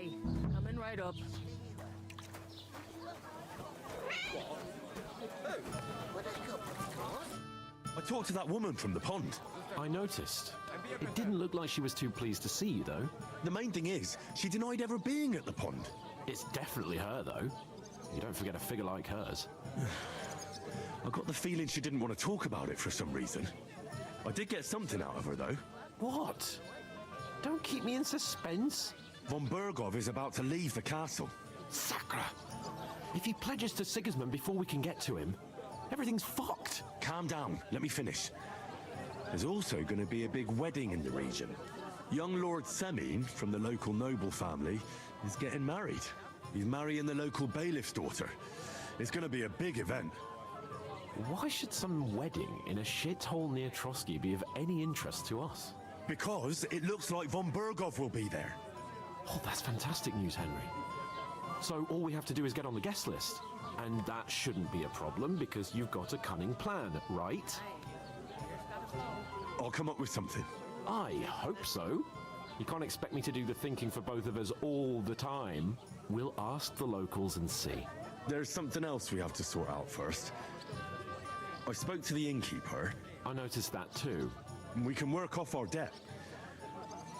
Okay, coming right up. I talked to that woman from the pond. I noticed. It didn't look like she was too pleased to see you, though. The main thing is, she denied ever being at the pond. It's definitely her, though. You don't forget a figure like hers. I got the feeling she didn't want to talk about it for some reason. I did get something out of her, though. What? Don't keep me in suspense. Von Bergov is about to leave the castle. Sacre! If he pledges to Sigismund before we can get to him, everything's fucked. Calm down, let me finish. There's also going to be a big wedding in the region. Young Lord Semin, from the local noble family, is getting married. He's marrying the local bailiff's daughter. It's going to be a big event. Why should some wedding in a shithole near Trotsky be of any interest to us? Because it looks like von Bergov will be there. Oh, that's fantastic news, Henry. So all we have to do is get on the guest list. And that shouldn't be a problem because you've got a cunning plan, right? I'll come up with something. I hope so. You can't expect me to do the thinking for both of us all the time. We'll ask the locals and see. There's something else we have to sort out first. I spoke to the innkeeper. I noticed that too. We can work off our debt.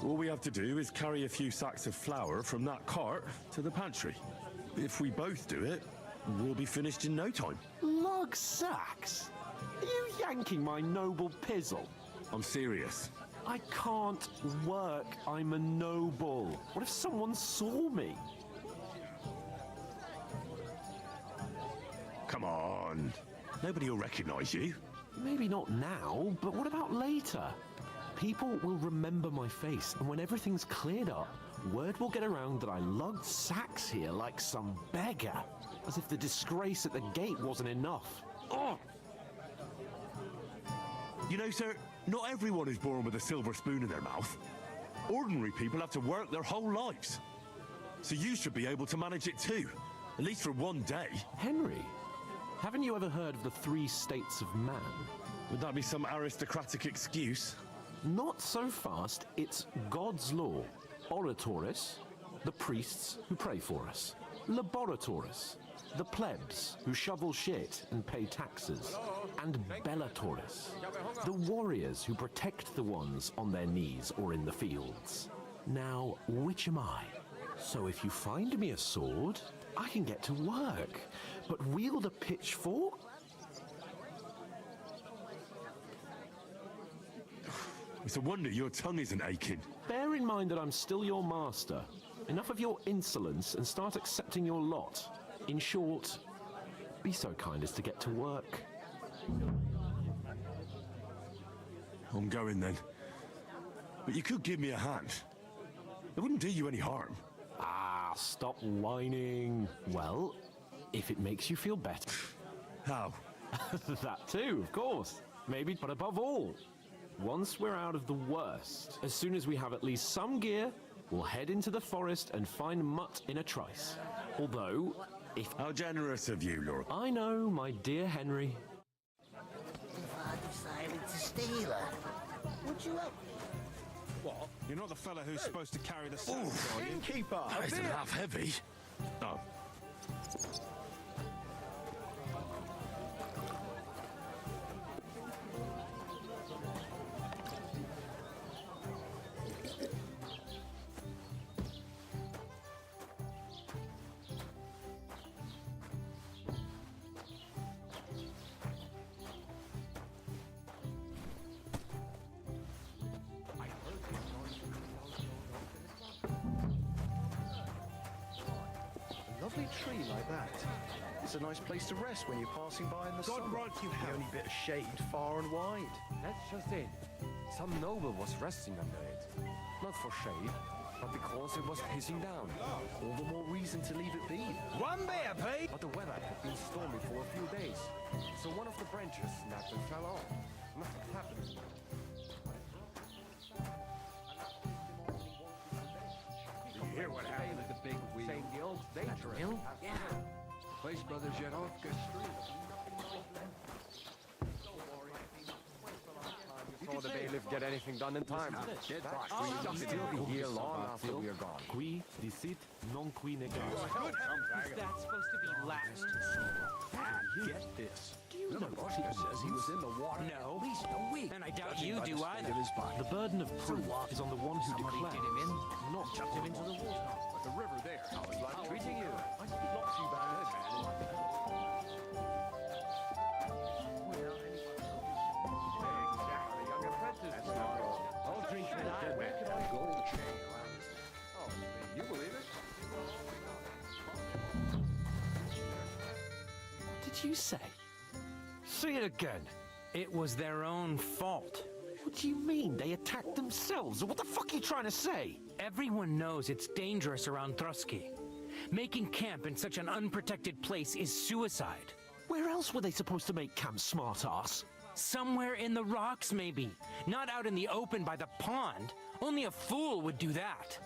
All we have to do is carry a few sacks of flour from that cart to the pantry. If we both do it, we'll be finished in no time. Lug sacks? Are you yanking my noble pizzle? I'm serious. I can't work. I'm a noble. What if someone saw me? Come on. Nobody will recognize you. Maybe not now, but what about later? People will remember my face, and when everything's cleared up, word will get around that I lugged sacks here like some beggar. As if the disgrace at the gate wasn't enough. Oh! You know, sir, not everyone is born with a silver spoon in their mouth. Ordinary people have to work their whole lives. So you should be able to manage it too, at least for one day. Henry, haven't you ever heard of the 3 states of man? Would that be some aristocratic excuse? Not so fast. It's God's law. Oratoris, the priests who pray for us. Laboratoris, the plebs who shovel shit and pay taxes. And Bellatoris, the warriors who protect the ones on their knees or in the fields. Now, which am I? So if you find me a sword, I can get to work. But wield a pitchfork? It's a wonder your tongue isn't aching. Bear in mind that I'm still your master. Enough of your insolence and start accepting your lot. In short, be so kind as to get to work. I'm going then. But you could give me a hand. It wouldn't do you any harm. Ah, stop whining. Well, if it makes you feel better. How? That too, of course. Maybe, but above all, once we're out of the worst, as soon as we have at least some gear, we'll head into the forest and find Mutt in a trice. Although, if... How generous of you, Lord. I know, my dear Henry. If I decided to steal her, would you help me? What? You're not the fella who's supposed to carry the sack, Oof. are you? Innkeeper! That isn't half heavy. Oh. Lovely tree like that. It's a nice place to rest when you're passing by in the God summer. grant you The health. only bit of shade far and wide. That's just it. Some noble was resting under it. Not for shade, but because it was pissing down. All the more reason to leave it be. One beer, Pete! But the weather had been stormy for a few days, so one of the branches snapped and fell off. Nothing happened. You hear what happened at the big wheel? Saying the old dangerous. Yeah. Place Brothers yet off. saw the bailiff get anything done in time. We'll still be here long after we're gone. Qui dicit non qui negat. That's supposed to be last. Get this. Do you know what He says he was in the water No. at least a week. And I doubt you do By the state either. of his body. the burden of proof is on the one who Somebody declares, did him in, not chucked him into the water. But the river there, how is life treating you? Not too bad, man. I'll drink to that. Where can I gold chain? Oh, you believe it? What did you say? Say it again. It was their own fault. What do you mean? They attacked themselves? What the fuck are you trying to say? Everyone knows it's dangerous around Trusky. Making camp in such an unprotected place is suicide. Where else were they supposed to make camp, smartass? Somewhere in the rocks, maybe. Not out in the open by the pond. Only a fool would do that.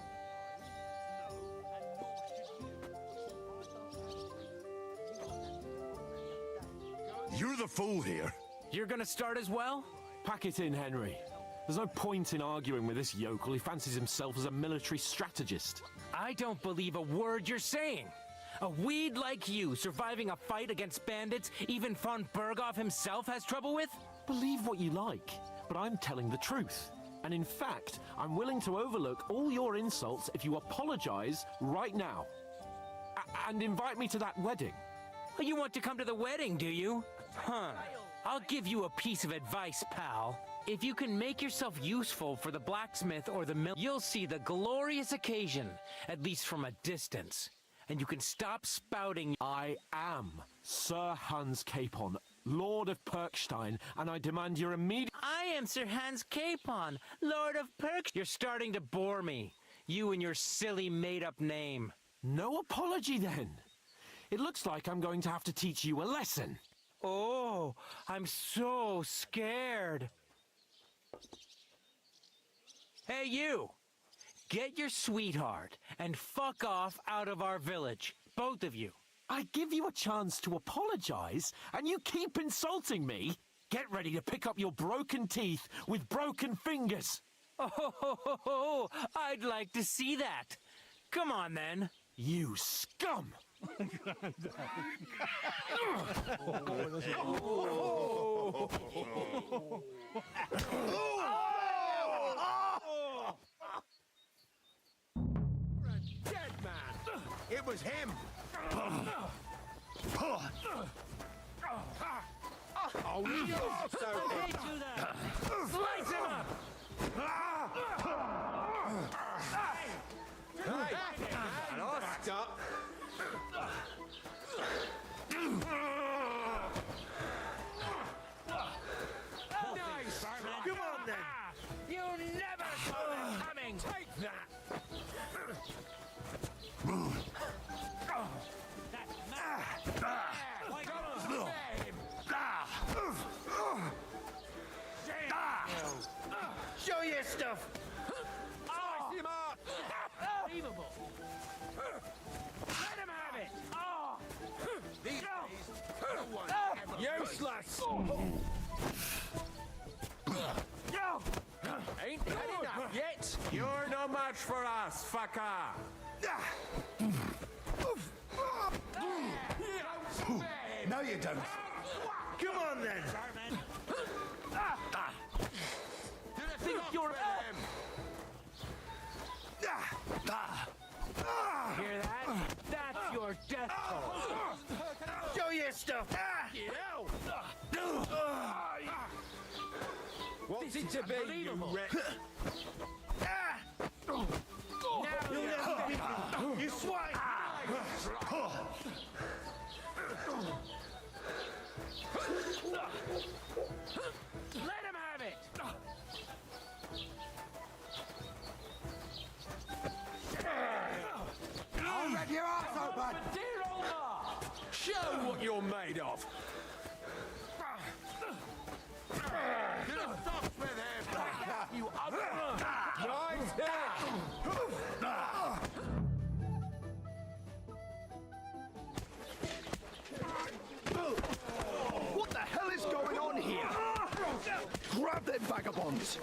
You're the fool here. You're gonna start as well? Pack it in, Henry. There's no point in arguing with this yokel who fancies himself as a military strategist. I don't believe a word you're saying. A weed like you surviving a fight against bandits even von Berghoff himself has trouble with? Believe what you like, but I'm telling the truth. And in fact, I'm willing to overlook all your insults if you apologize right now. And invite me to that wedding. Oh, you want to come to the wedding, do you? Huh. I'll give you a piece of advice, pal. If you can make yourself useful for the blacksmith or the mill, you'll see the glorious occasion, at least from a distance. And you can stop spouting. I am Sir Hans Capon, Lord of Perkstein, and I demand your immediate... I am Sir Hans Capon, Lord of Perk. You're starting to bore me. You and your silly made-up name. No apology, then. It looks like I'm going to have to teach you a lesson. Oh, I'm so scared. Hey, you! Get your sweetheart and fuck off out of our village. Both of you. I give you a chance to apologize, and you keep insulting me? Get ready to pick up your broken teeth with broken fingers. Oh, I'd like to see that. Come on, then. You scum! Dead man! It was him! Oh, you so Hey, do that. Slice him up. Hey, and I'll stop. Nice! Come on then! You never saw that coming. Take that! Show your stuff! Slice him up! Unbelievable. Let him have it. Oh. These days, no one ever useless! Ain't had enough yet? You're no match for us, fucker! No, you don't. Come on then! Do the thing you're him! Hear that? That's your death toll. Show your stuff! What's it to be, you unbelievable. wreck? You'll never beat me, you swine! Let him have it. I'll rip your ass open! Dear Allah. Show what you're made of! To the stocks with him! You ugly! Right here! What the hell is going on here? Grab them vagabonds!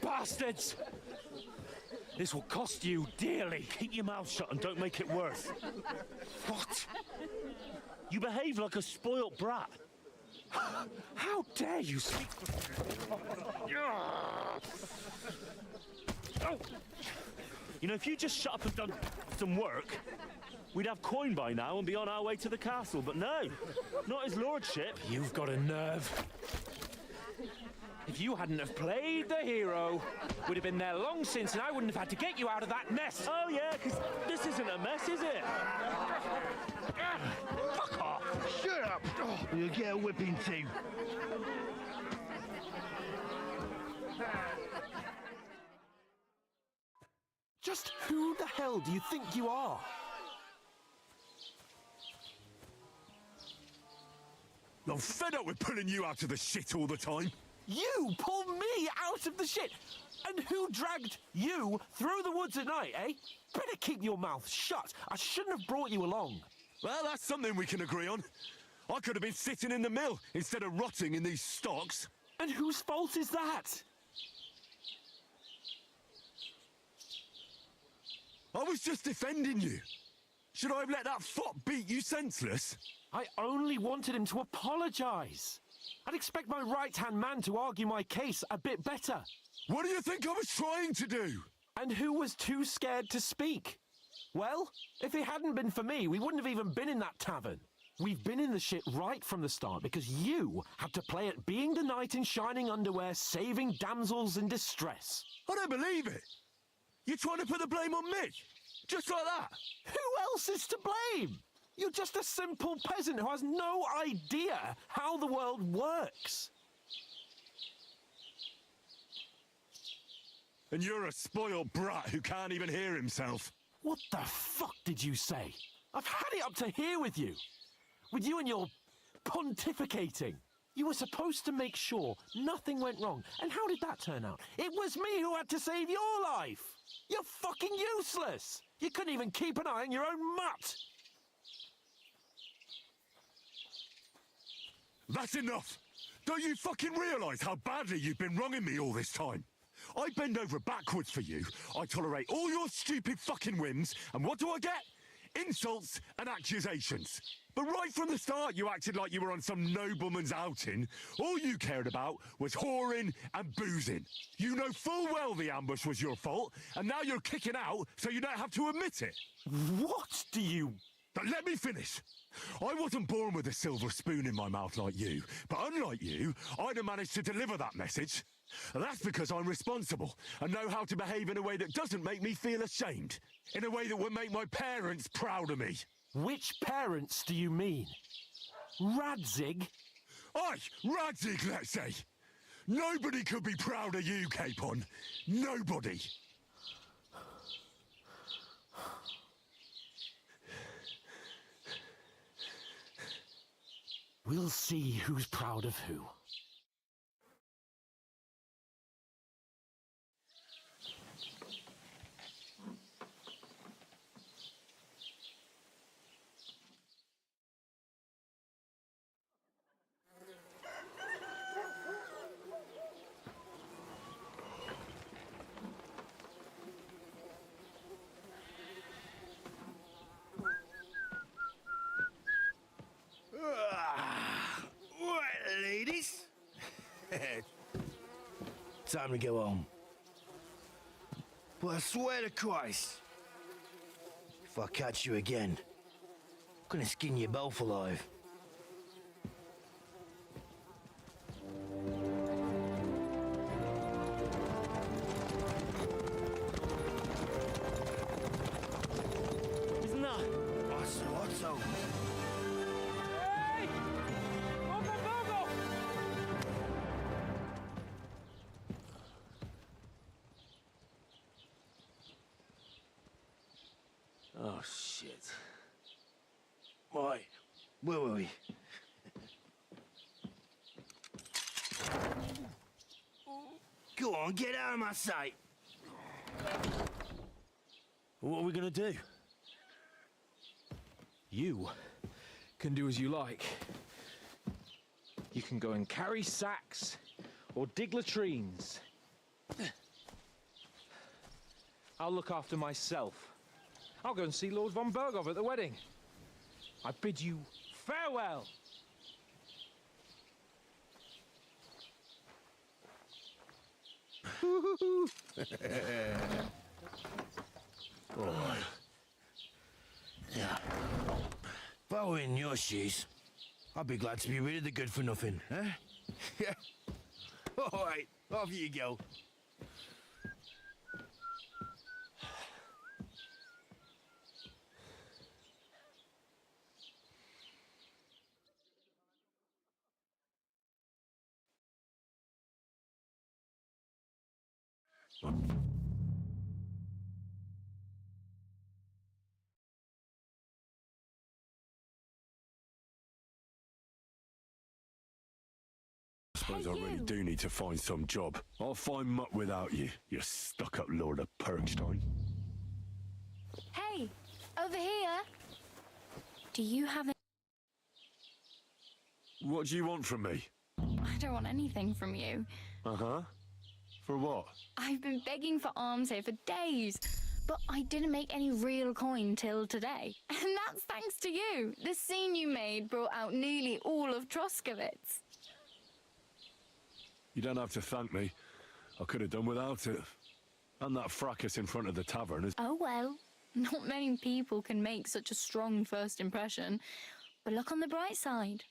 Bastards! This will cost you dearly. Keep your mouth shut and don't make it worse. What? You behave like a spoilt brat. How dare you speak? You know, if you just shut up and done some work, we'd have coin by now and be on our way to the castle. But no, not his lordship. You've got a nerve. If you hadn't have played the hero, we'd have been there long since and I wouldn't have had to get you out of that mess. Oh yeah, because this isn't a mess, is it? Fuck off! Shut up! You'll get a whipping too. Just who the hell do you think you are? I'm fed up with pulling you out of the shit all the time. You pull me out of the shit! And who dragged you through the woods at night, eh? Better keep your mouth shut. I shouldn't have brought you along. Well, that's something we can agree on. I could have been sitting in the mill instead of rotting in these stocks. And whose fault is that? I was just defending you. Should I have let that fop beat you senseless? I only wanted him to apologise. I'd expect my right-hand man to argue my case a bit better. What do you think I was trying to do? And who was too scared to speak? Well, if it hadn't been for me, we wouldn't have even been in that tavern. We've been in the shit right from the start because you had to play at being the knight in shining underwear, saving damsels in distress. I don't believe it. You're trying to put the blame on me? Just like that? Who else is to blame? You're just a simple peasant who has no idea how the world works. And you're a spoiled brat who can't even hear himself. What the fuck did you say? I've had it up to here with you. With you and your pontificating. You were supposed to make sure nothing went wrong. And how did that turn out? It was me who had to save your life. You're fucking useless. You couldn't even keep an eye on your own mutt. That's enough. Don't you fucking realise how badly you've been wronging me all this time? I bend over backwards for you. I tolerate all your stupid fucking whims. And what do I get? Insults and accusations. But right from the start, you acted like you were on some nobleman's outing. All you cared about was whoring and boozing. You know full well the ambush was your fault, and now you're kicking out so you don't have to admit it. What do you... But let me finish. I wasn't born with a silver spoon in my mouth like you, but unlike you, I'd have managed to deliver that message. And that's because I'm responsible and know how to behave in a way that doesn't make me feel ashamed. In a way that would make my parents proud of me. Which parents do you mean? Radzig? Aye, Radzig, let's say. Nobody could be proud of you, Capon. Nobody. We'll see who's proud of who. Right, ladies. Time to go home. But I swear to Christ, if I catch you again, I'm gonna skin you both alive. Isn't that? Otto. Hey! Bogo, Bogo! Oh shit. Why? Wait. Go on, get out of my sight. What are we going to do? You can do as you like. You can go and carry sacks or dig latrines. I'll look after myself. I'll go and see Lord von Berghoff at the wedding. I bid you farewell. Yeah. If I were in your shoes, I'd be glad to be rid of the good for nothing, huh? Yeah. All right, off you go. I suppose I really do need to find some job. I'll find muck without you, you stuck-up Lord of Perkstein. Hey, over here. Do you have What do you want from me? I don't want anything from you. Uh-huh. For what? I've been begging for alms here for days, but I didn't make any real coin till today. And that's thanks to you. The scene you made brought out nearly all of Troskowitz. You don't have to thank me. I could have done without it. And that fracas in front of the tavern is... Oh well, not many people can make such a strong first impression. But look on the bright side.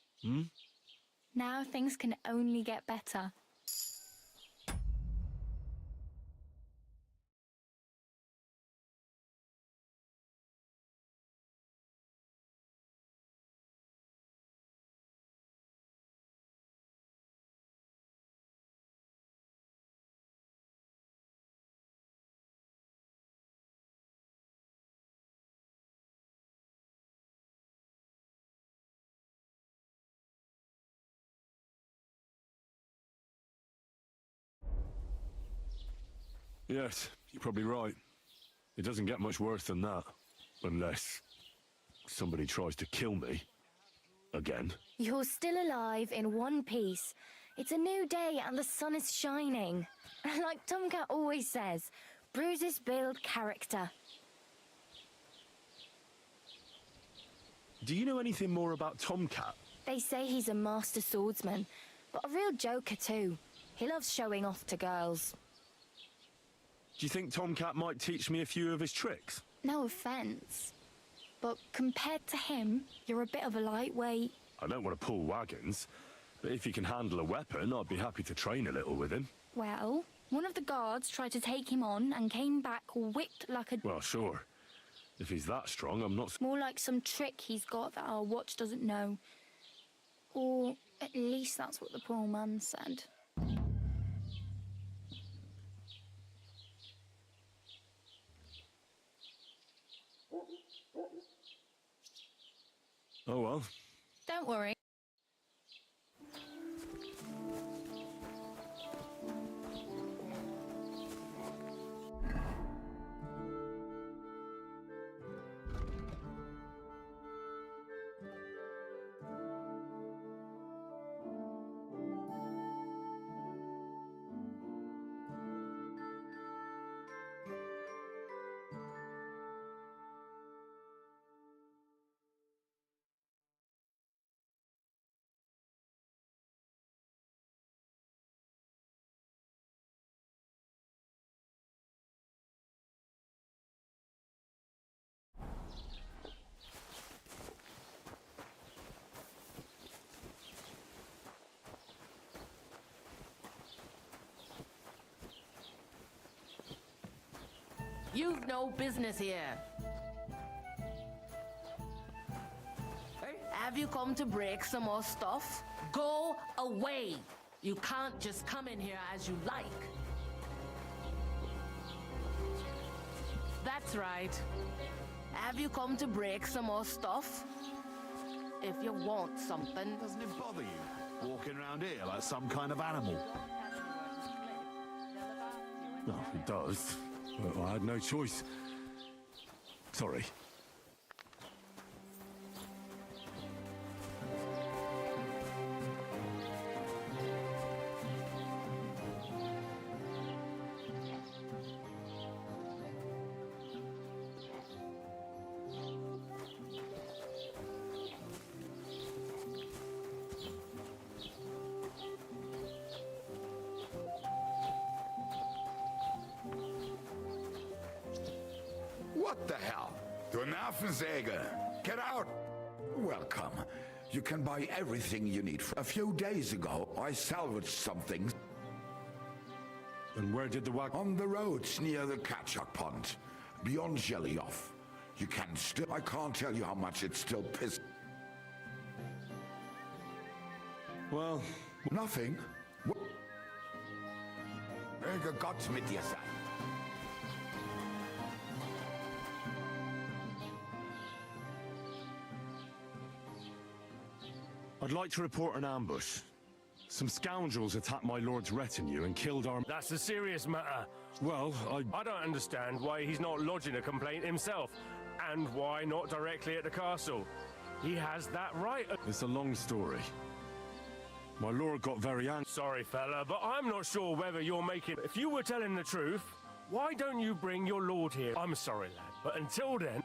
Now things can only get better. Yes, you're probably right. It doesn't get much worse than that. Unless somebody tries to kill me. Again. You're still alive in one piece. It's a new day and the sun is shining. Like Tomcat always says, bruises build character. Do you know anything more about Tomcat? They say he's a master swordsman, but a real joker too. He loves showing off to girls. Do you think Tomcat might teach me a few of his tricks? No offense, but compared to him, you're a bit of a lightweight. I don't want to pull wagons, but if he can handle a weapon, I'd be happy to train a little with him. Well, one of the guards tried to take him on and came back whipped like a... Well, sure. If he's that strong, I'm not... More like some trick he's got that our watch doesn't know. Or at least that's what the poor man said. Oh well. Don't worry. You've no business here. Have you come to break some more stuff? Go away. You can't just come in here as you like. That's right. Have you come to break some more stuff? If you want something. Doesn't it bother you walking around here like some kind of animal? No, it does. But I had no choice. Sorry. What the hell? Du Nervensäge! Get out! Welcome. You can buy everything you need. A few days ago, I salvaged something. And where did the wagon... On the roads near the Katchak Pond, beyond Jelly-Off. You can still... I can't tell you how much it's still pissed. Well... Nothing? Möge Gott mit dir sein. I'd like to report an ambush. Some scoundrels attacked my lord's retinue and killed our... That's a serious matter. Well, I don't understand why he's not lodging a complaint himself, and why not directly at the castle. He has that right. It's a long story. My lord got very angry. Sorry, fella, but I'm not sure whether you're making... If you were telling the truth, why don't you bring your lord here? I'm sorry, lad, but until then...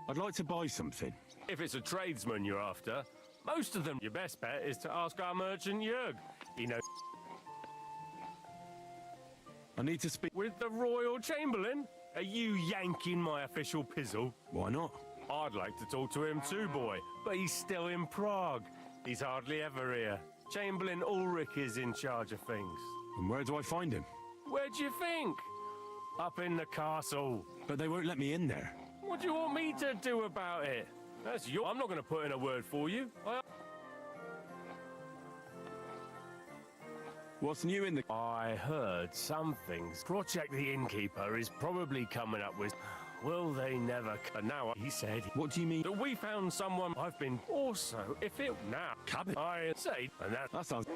I'd like to buy something. If it's a tradesman you're after, most of them, your best bet is to ask our merchant Jörg. He knows... I need to speak... With the Royal Chamberlain? Are you yanking my official pizzle? Why not? I'd like to talk to him too, boy, but he's still in Prague. He's hardly ever here. Chamberlain Ulrich is in charge of things. And where do I find him? Where do you think? Up in the castle. But they won't let me in there. What do you want me to do about it? That's your... I'm not going to put in a word for you. What's new in the... I heard some things. Project the Innkeeper is probably coming up with... Will they never... And now he said... What do you mean? That we found someone I've been... Also, if it... Now... Cabin? I say... And That sounds...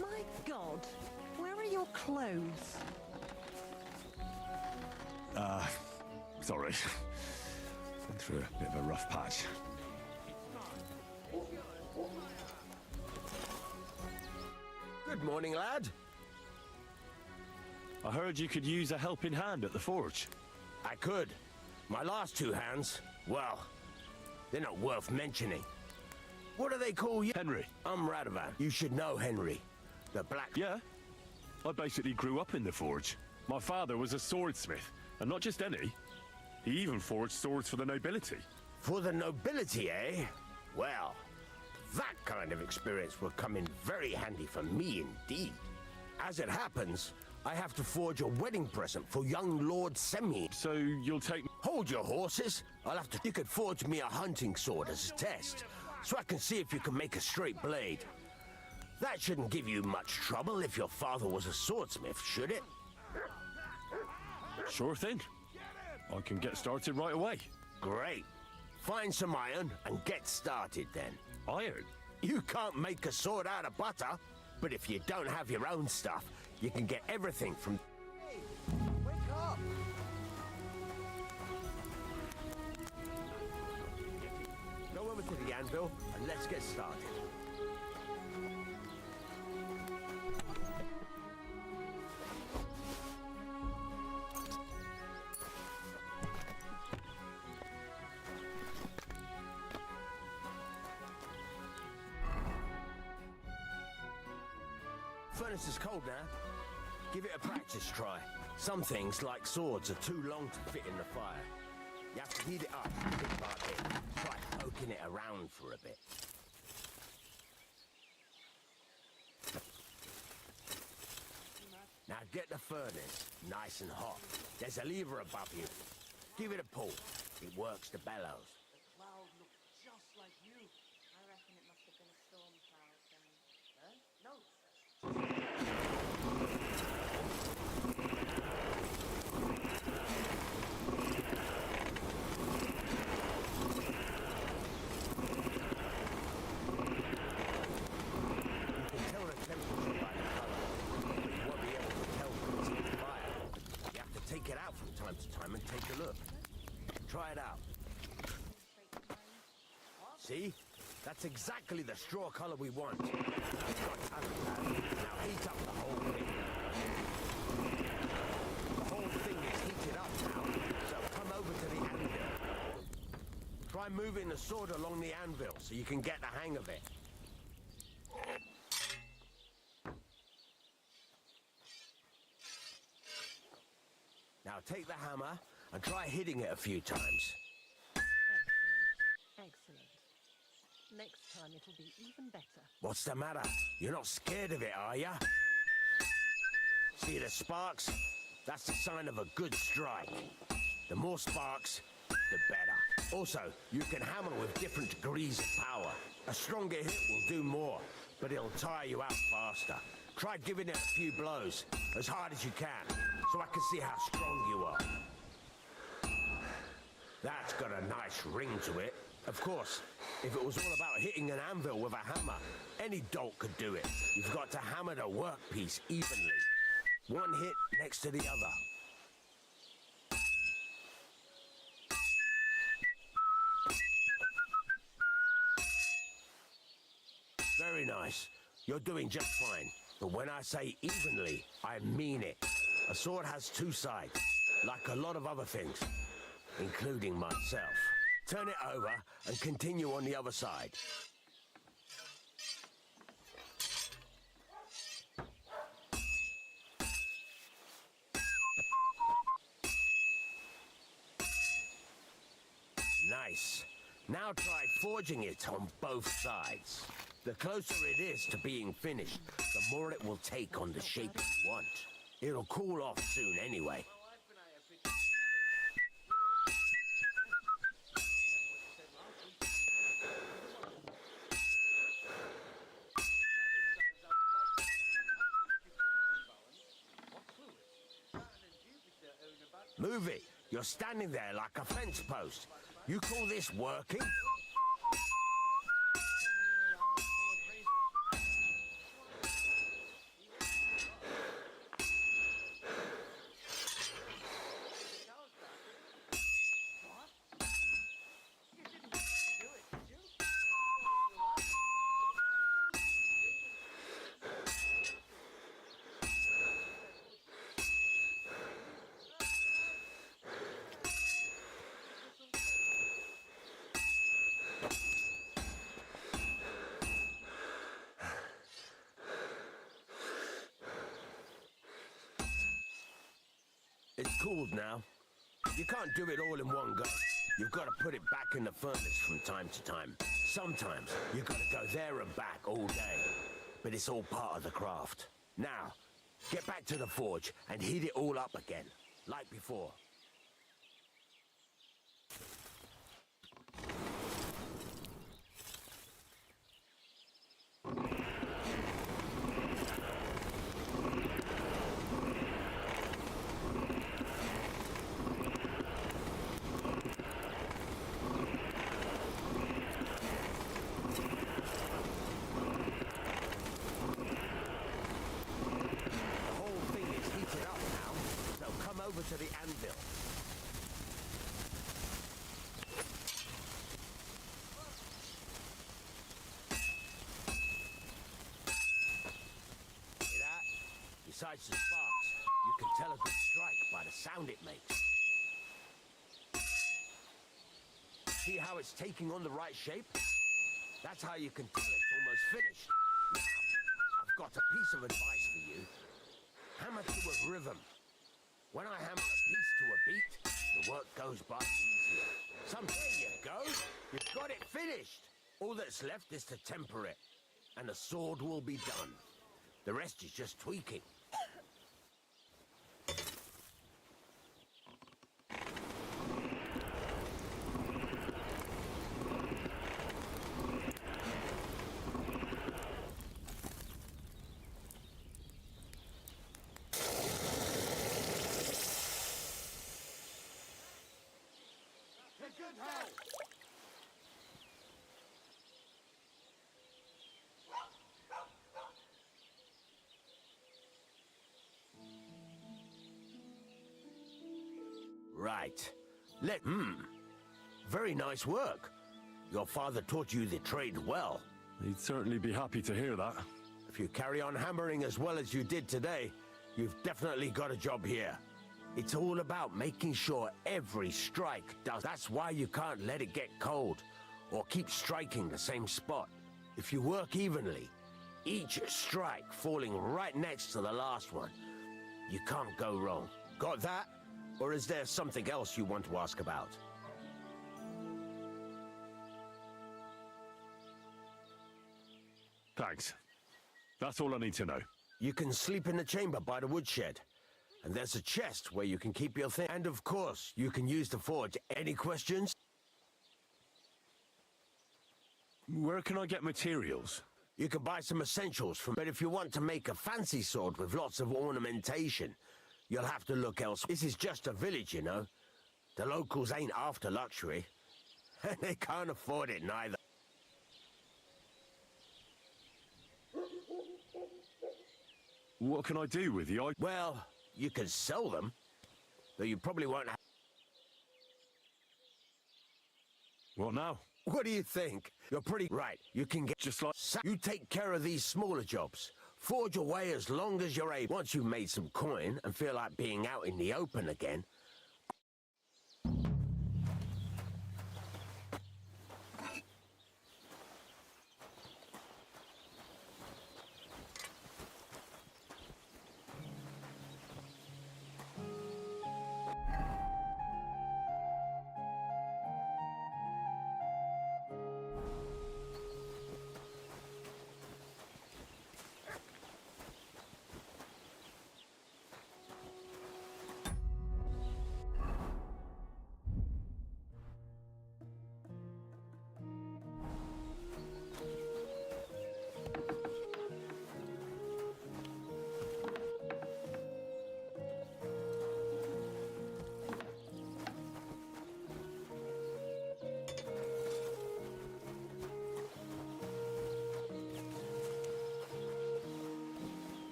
My God, where are your clothes? Sorry. Been through a bit of a rough patch. Good morning, lad. I heard you could use a helping hand at the forge. I could. My last two hands, well, they're not worth mentioning. What do they call you? Henry. I'm Radovan. You should know Henry. The black... Yeah. I basically grew up in the forge. My father was a swordsmith, and not just any. He even forged swords for the nobility. For the nobility, eh? Well, that kind of experience will come in very handy for me indeed. As it happens, I have to forge a wedding present for young Lord Semmi. So you'll take... Hold your horses. I'll have to... You could forge me a hunting sword as a test, so I can see if you can make a straight blade. That shouldn't give you much trouble if your father was a swordsmith, should it? Sure thing. I can get started right away. Great. Find some iron and get started then. Iron? You can't make a sword out of butter, but if you don't have your own stuff, you can get everything from... Hey, wake up! Go over to the anvil and let's get started. Furnace is cold now. Give it a practice try. Some things, like swords, are too long to fit in the fire. You have to heat it up bit by bit. Try poking it around for a bit. Now get the furnace nice and hot. There's a lever above you. Give it a pull. It works the bellows. The cloud looks just like you. I reckon it must have been a storm cloud then. Huh? No. You can tell the temperature by the colour, but you won't be able to tell when it's in the fire. You have to take it out from time to time and take a look. Try it out. See? That's exactly the straw colour we want. Now heat up the whole thing. The whole thing is heated up now, so come over to the anvil. Try moving the sword along the anvil so you can get the hang of it. Now take the hammer and try hitting it a few times. Excellent. Next time it'll be even better. What's the matter? You're not scared of it, are ya? See the sparks? That's the sign of a good strike. The more sparks, the better. Also, you can hammer with different degrees of power. A stronger hit will do more, but it'll tire you out faster. Try giving it a few blows, as hard as you can, so I can see how strong you are. That's got a nice ring to it. Of course, if it was all about hitting an anvil with a hammer, any dolt could do it. You've got to hammer the workpiece evenly. One hit next to the other. Very nice. You're doing just fine. But when I say evenly, I mean it. A sword has two sides, like a lot of other things, including myself. Turn it over and continue on the other side. Nice. Now try forging it on both sides. The closer it is to being finished, the more it will take on the shape you want. It'll cool off soon anyway. Move it. You're standing there like a fence post. You call this working? It's cooled now. You can't do it all in one go. You've got to put it back in the furnace from time to time. Sometimes you've got to go there and back all day. But it's all part of the craft. Now, get back to the forge and heat it all up again, like before. Over to the anvil. See that? Besides the sparks, you can tell a good strike by the sound it makes. See how it's taking on the right shape? That's how you can tell it's almost finished. Now, I've got a piece of advice for you. Hammer to a rhythm. When I hammer a piece to a beat, the work goes by easier. So there you go. You've got it finished. All that's left is to temper it, and the sword will be done. The rest is just tweaking. Right. Very nice work. Your father taught you the trade well. He'd certainly be happy to hear that. If you carry on hammering as well as you did today, you've definitely got a job here. It's all about making sure every strike does. That's why you can't let it get cold, or keep striking the same spot. If you work evenly, each strike falling right next to the last one, you can't go wrong. Got that? Or is there something else you want to ask about? Thanks. That's all I need to know. You can sleep in the chamber by the woodshed. And there's a chest where you can keep your things. And of course, you can use the forge. Any questions? Where can I get materials? You can buy some essentials from... But if you want to make a fancy sword with lots of ornamentation, you'll have to look elsewhere. This is just a village, you know. The locals ain't after luxury. And they can't afford it neither. What can I do with the... Well, you can sell them, though you probably won't have... What now? What do you think? You're pretty... Right, you can get... Just like... You take care of these smaller jobs. Forge away as long as you're able. Once you've made some coin and feel like being out in the open again...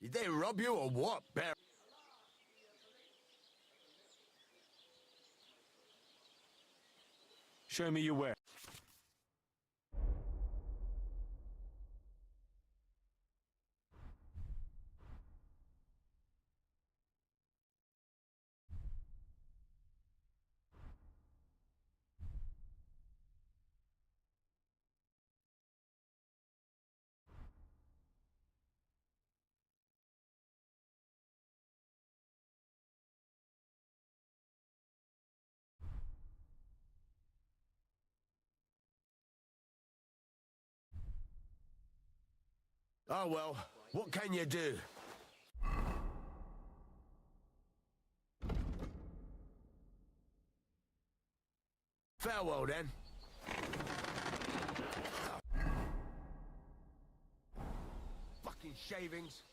Did they rob you or what, Bear? Show me your where. Oh well, what can you do? Farewell then. Fucking shavings.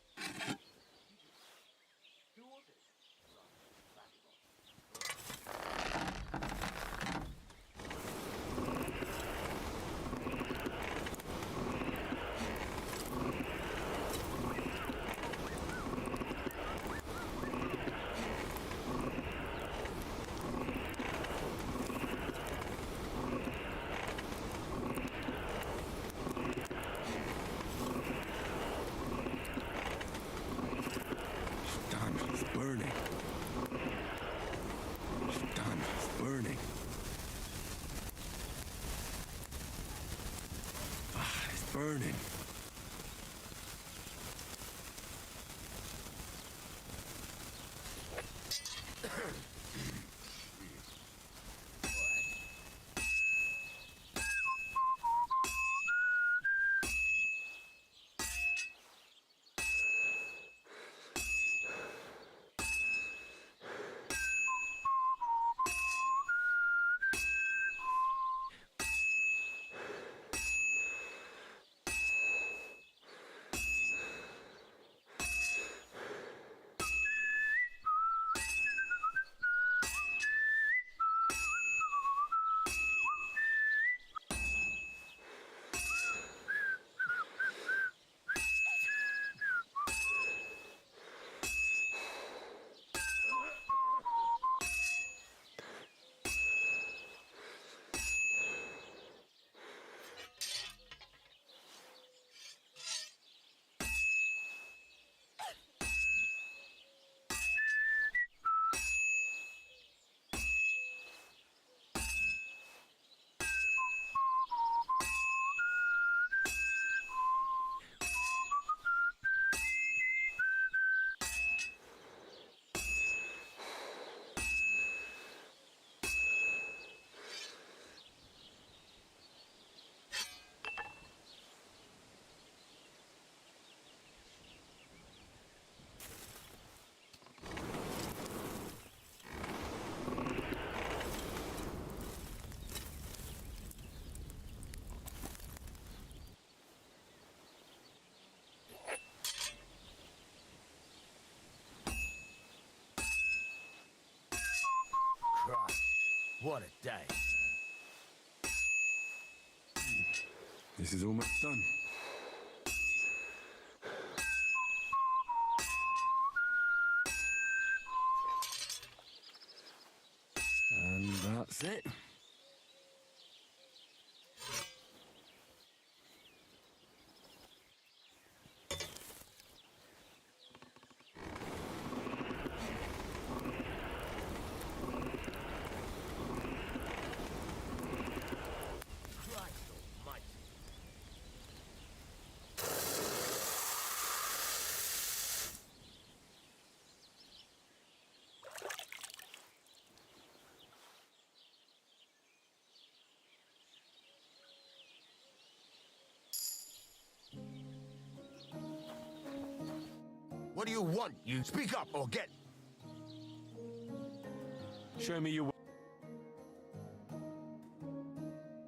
What a day. This is almost done. And that's it. What do you want? You speak up or get... Show me your...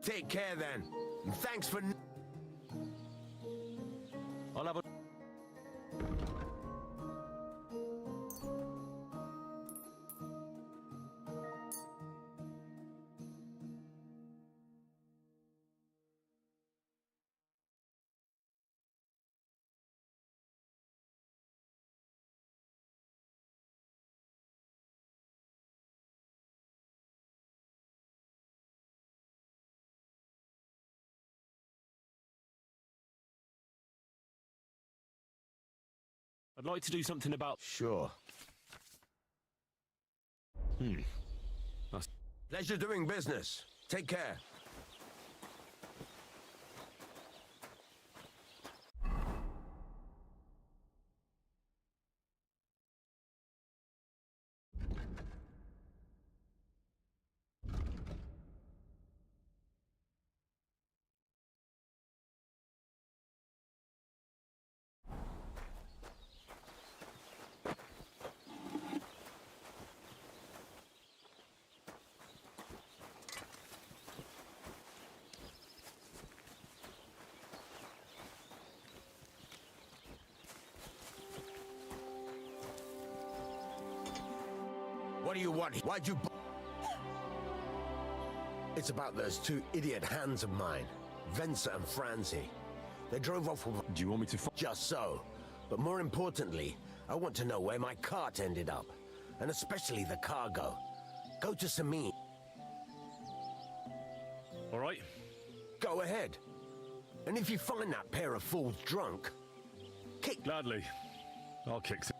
Take care then. And thanks for... I'll have a... I'd like to do something about... Sure. Pleasure doing business. Take care. What do you want? Why'd you... It's about those two idiot hands of mine, Venser and Franzi. They drove off with... Do you want me to... Just so. But more importantly, I want to know where my cart ended up. And especially the cargo. Go to Samin. All right. Go ahead. And if you find that pair of fools drunk, kick... Gladly. I'll kick some.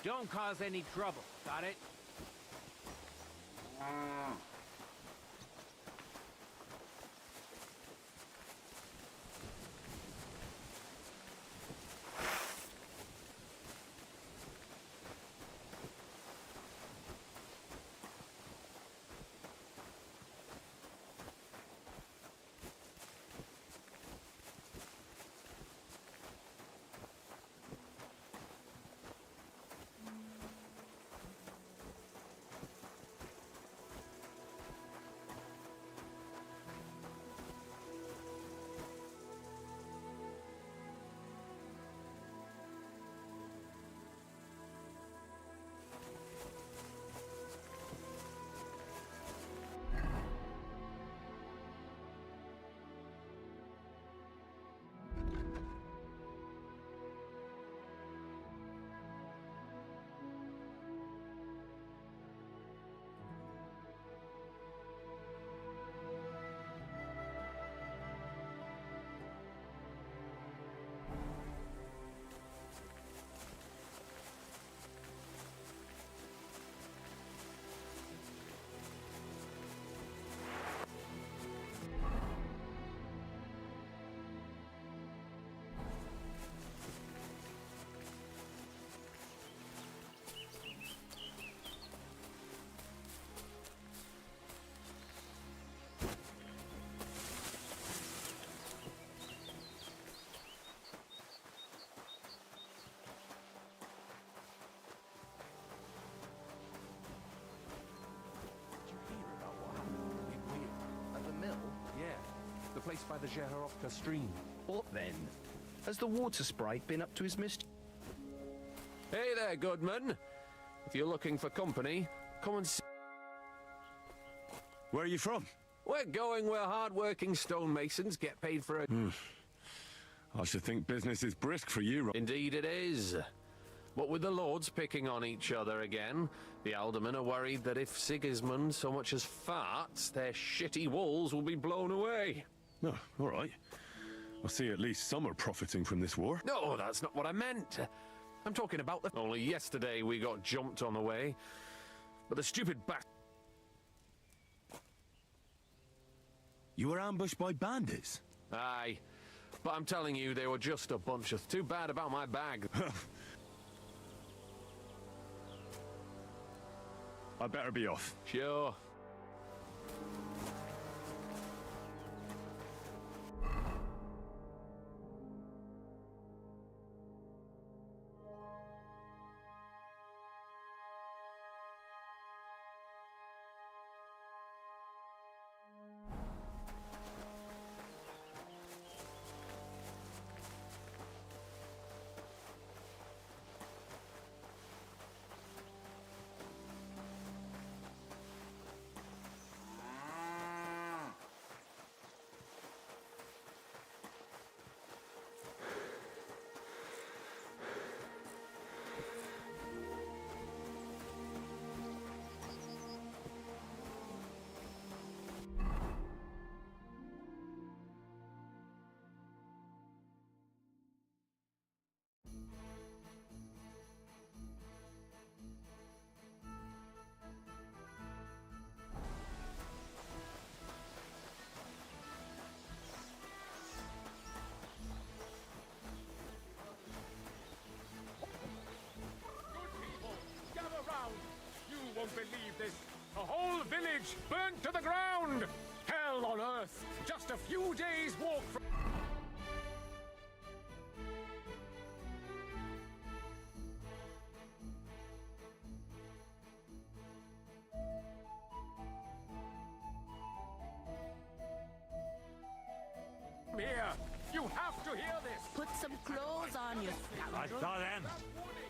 Don't cause any trouble, got it? place by the Jeherovka stream. What then? Has the water sprite been up to his mischief? Hey there, Goodman. If you're looking for company, come and see. Where are you from? We're going where hard-working stonemasons get paid for it. I should think business is brisk for you. Indeed it is. But with the lords picking on each other again, the aldermen are worried that if Sigismund so much as farts, their shitty walls will be blown away. Oh, all right. I see at least some are profiting from this war. No, that's not what I meant. I'm talking about the... Only yesterday we got jumped on the way. But the stupid You were ambushed by bandits? Aye. But I'm telling you, they were just a bunch of... Too bad about my bag. I better be off. Sure. Won't believe this. The whole village burnt to the ground. Hell on earth. Just a few days' walk from... Here. You have to hear this. Put some clothes on, you I scoundrel. saw them.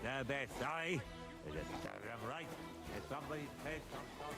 They're best, aye. They just tell them right. If somebody's paid some sort of...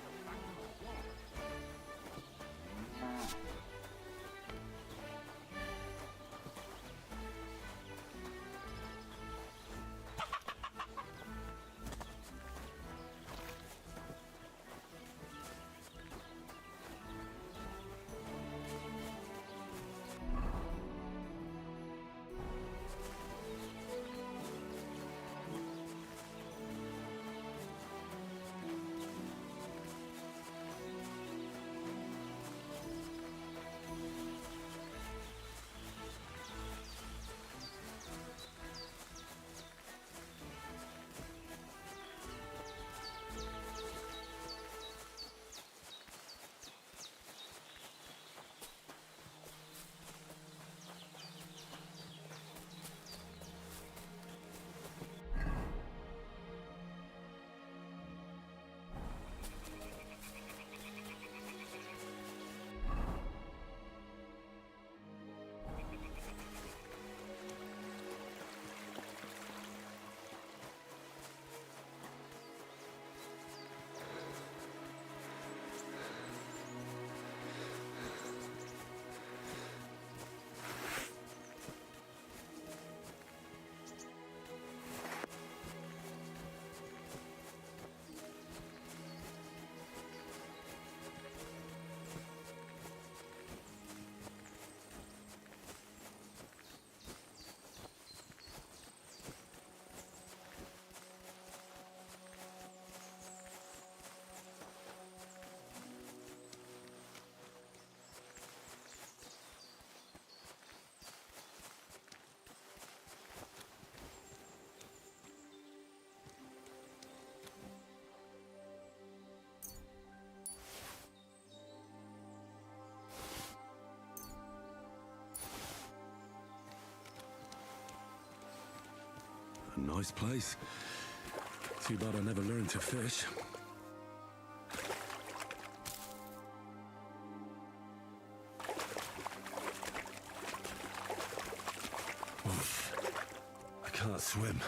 A nice place. Too bad I never learned to fish. swim.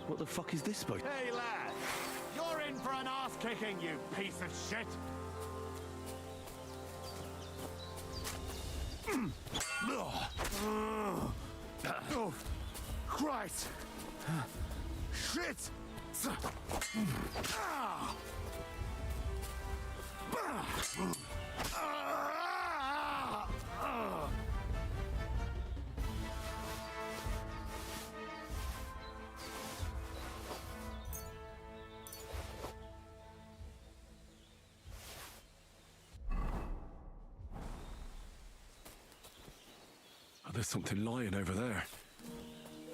What the fuck is this supposed? Hey, lad! You're in for an ass-kicking, you piece of shit! Oh, Christ! Shit! There's something lying over there.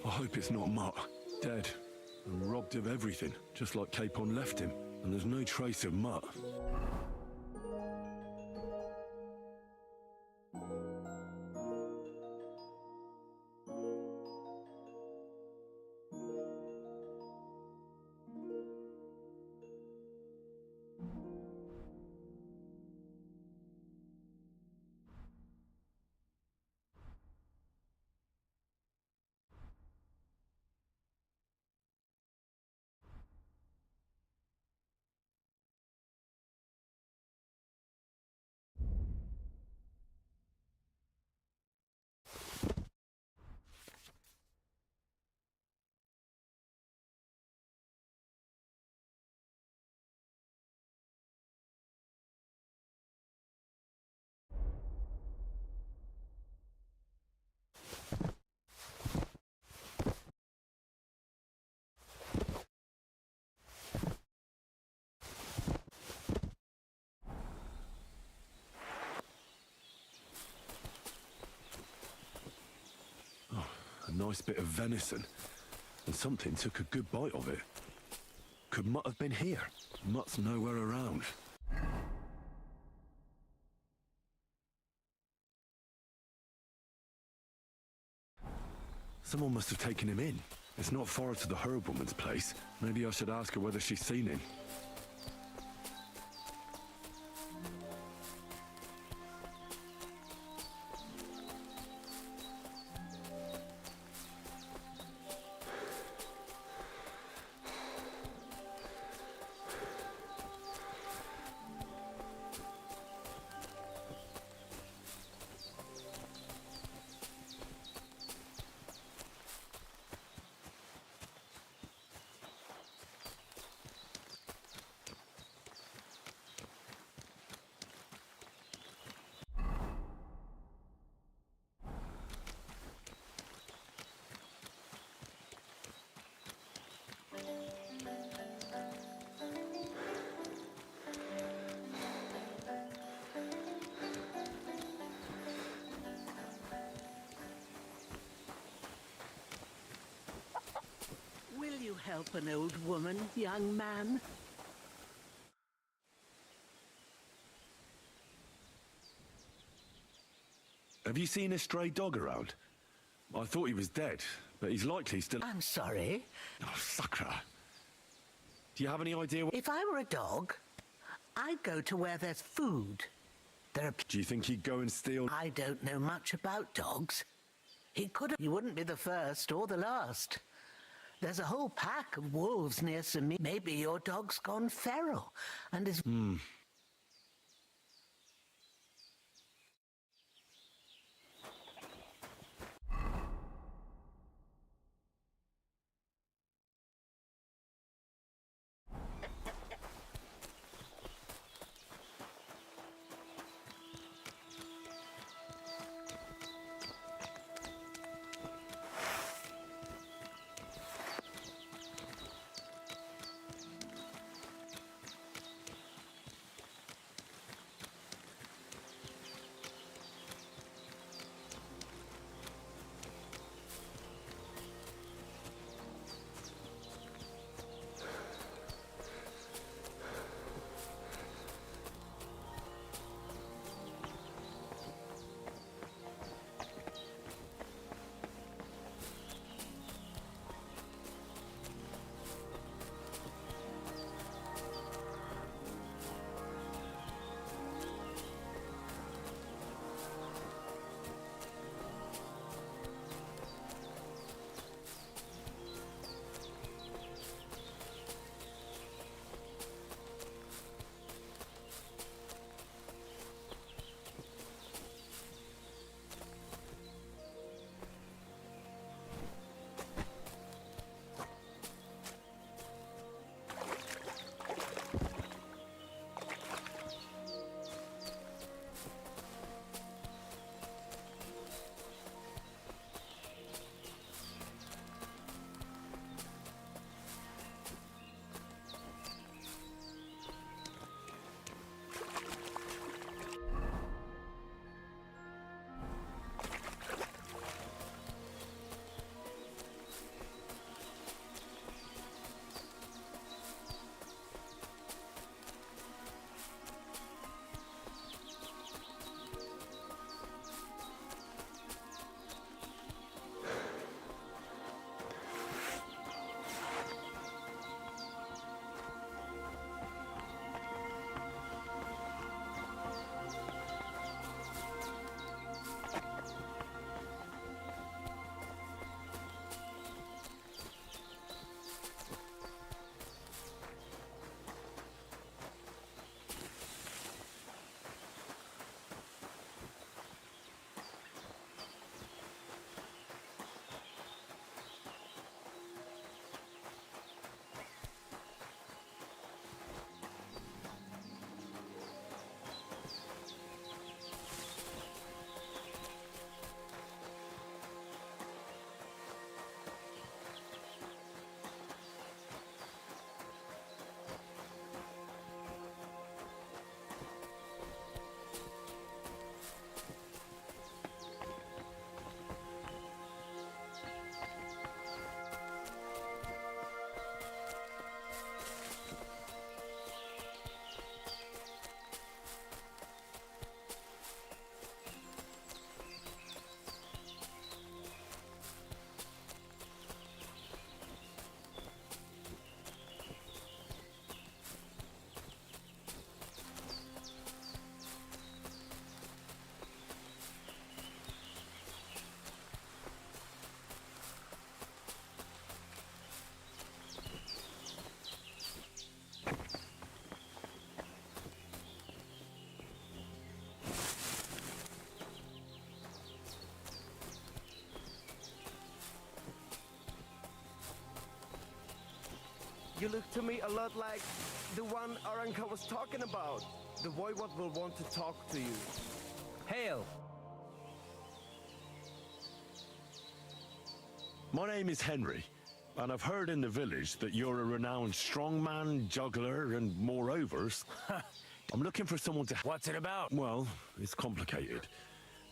I hope it's not Mutt. Dead. And robbed of everything, just like Capon left him. And there's no trace of Mutt. A nice bit of venison, and something took a good bite of it. Could Mutt have been here? Mutt's nowhere around. Someone must have taken him in. It's not far to the herb woman's place. Maybe I should ask her whether she's seen him. Will you help an old woman, young man? Have you seen a stray dog around? I thought he was dead, but he's likely still... I'm sorry. Oh, sucker. Do you have any idea... If I were a dog, I'd go to where there's food. Do you think he'd go and steal... I don't know much about dogs. He wouldn't be the first or the last. There's a whole pack of wolves near Sami. Maybe your dog's gone feral and is... You look to me a lot like the one Aranka was talking about. The voivod will want to talk to you. Hail! My name is Henry, and I've heard in the village that you're a renowned strongman, juggler, and moreover, I'm looking for someone to... What's it about? Well, it's complicated,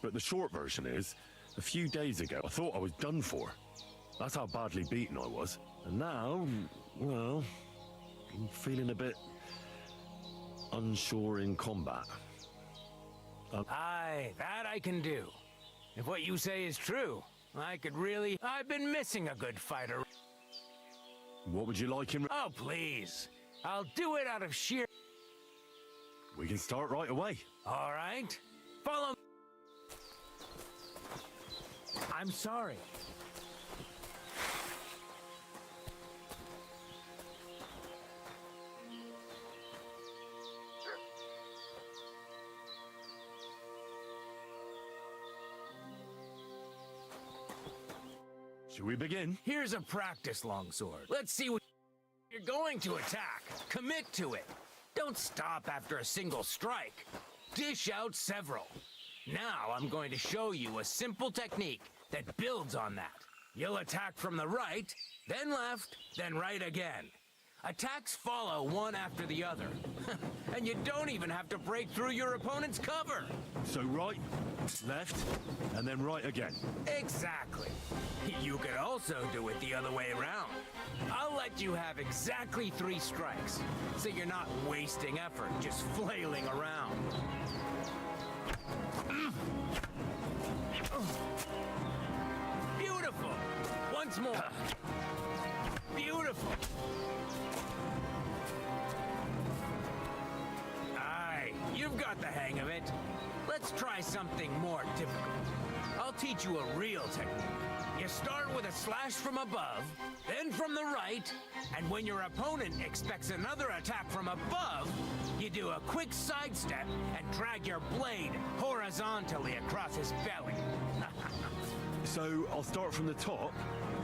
but the short version is, a few days ago, I thought I was done for. That's how badly beaten I was. And now, well, I'm feeling a bit unsure in combat. Aye, that I can do. If what you say is true, I could really... I've been missing a good fighter. What would you like in... Oh, please. I'll do it out of sheer... We can start right away. All right. Follow... I'm sorry. Should we begin? Here's a practice longsword. Let's see what you're going to attack. Commit to it. Don't stop after a single strike. Dish out several. Now I'm going to show you a simple technique that builds on that. You'll attack from the right, then left, then right again. Attacks follow one after the other. And you don't even have to break through your opponent's cover. So right, left, and then right again. Exactly. You could also do it the other way around. I'll let you have exactly 3 strikes, so you're not wasting effort just flailing around. Beautiful. Once more. Beautiful. Aye, you've got the hang of it. Let's try something more difficult. I'll teach you a real technique. You start with a slash from above, then from the right, and when your opponent expects another attack from above, you do a quick sidestep and drag your blade horizontally across his belly. So I'll start from the top,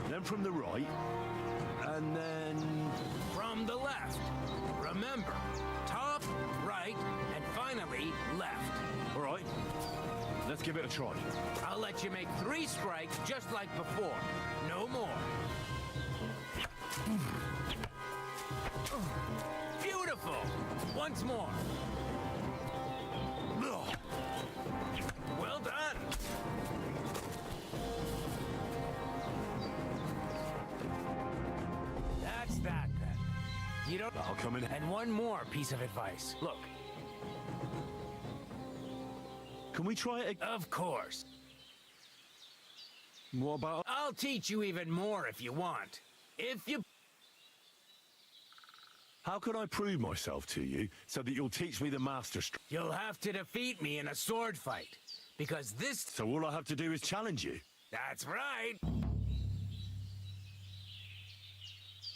then from the right, and then... From the left. Remember, top, right, and finally left. All right, let's give it a try. I'll let you make 3 strikes just like before. No more. Beautiful. Once more. Well done. That's that then. You don't... I'll come in. And one more piece of advice. Look. Can we try it again? Of course. What about... I'll teach you even more if you want. If you... How can I prove myself to you so that you'll teach me the master stroke? You'll have to defeat me in a sword fight. Because this... So all I have to do is challenge you? That's right.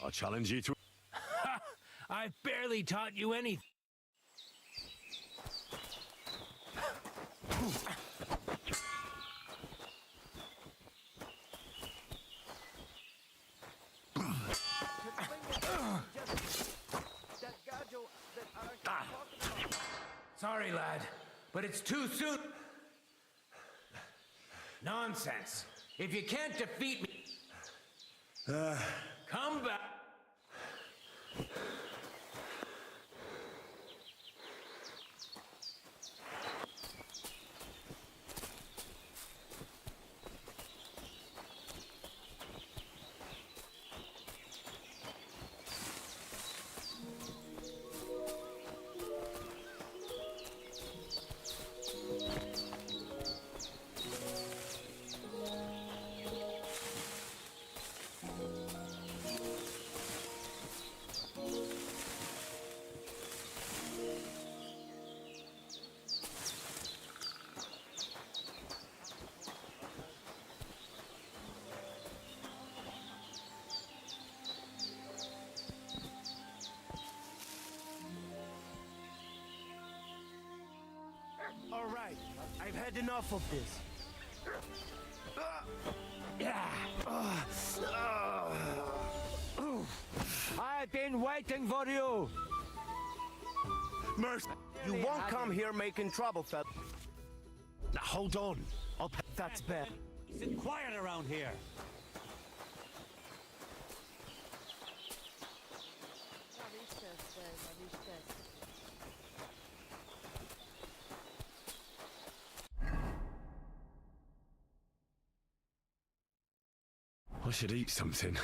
I'll challenge you to... I've barely taught you anything. Sorry, lad, but it's too soon. Nonsense. If you can't defeat me, come back. All right, I've had enough of this. I've been waiting for you. Mercy, you won't come here making trouble, fella. Now hold on. That's bad. Sit quiet around here. I should eat something.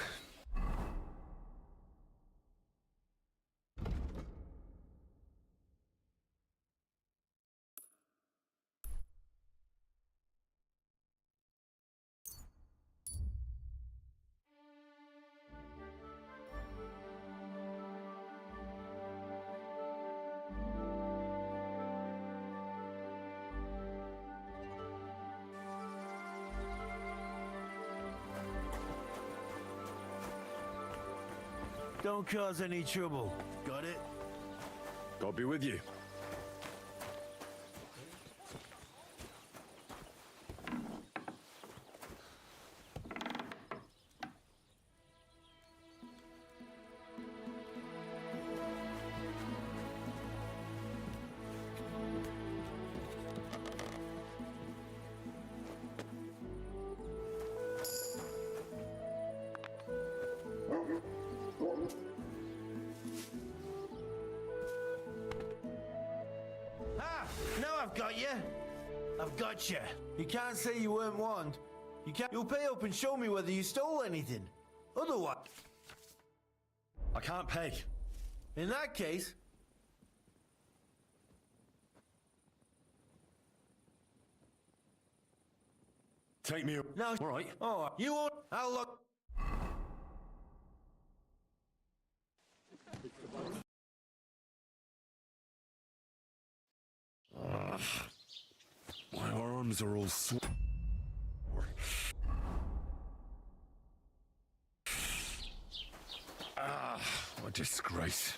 Don't cause any trouble. Got it? God be with you. got you. I've got you. You can't say you weren't warned. You can't. You'll pay up and show me whether you stole anything. Otherwise, I can't pay. in that case, Take me. no. All right. Oh, you won't. I'll look. My arms are all sore. What a disgrace.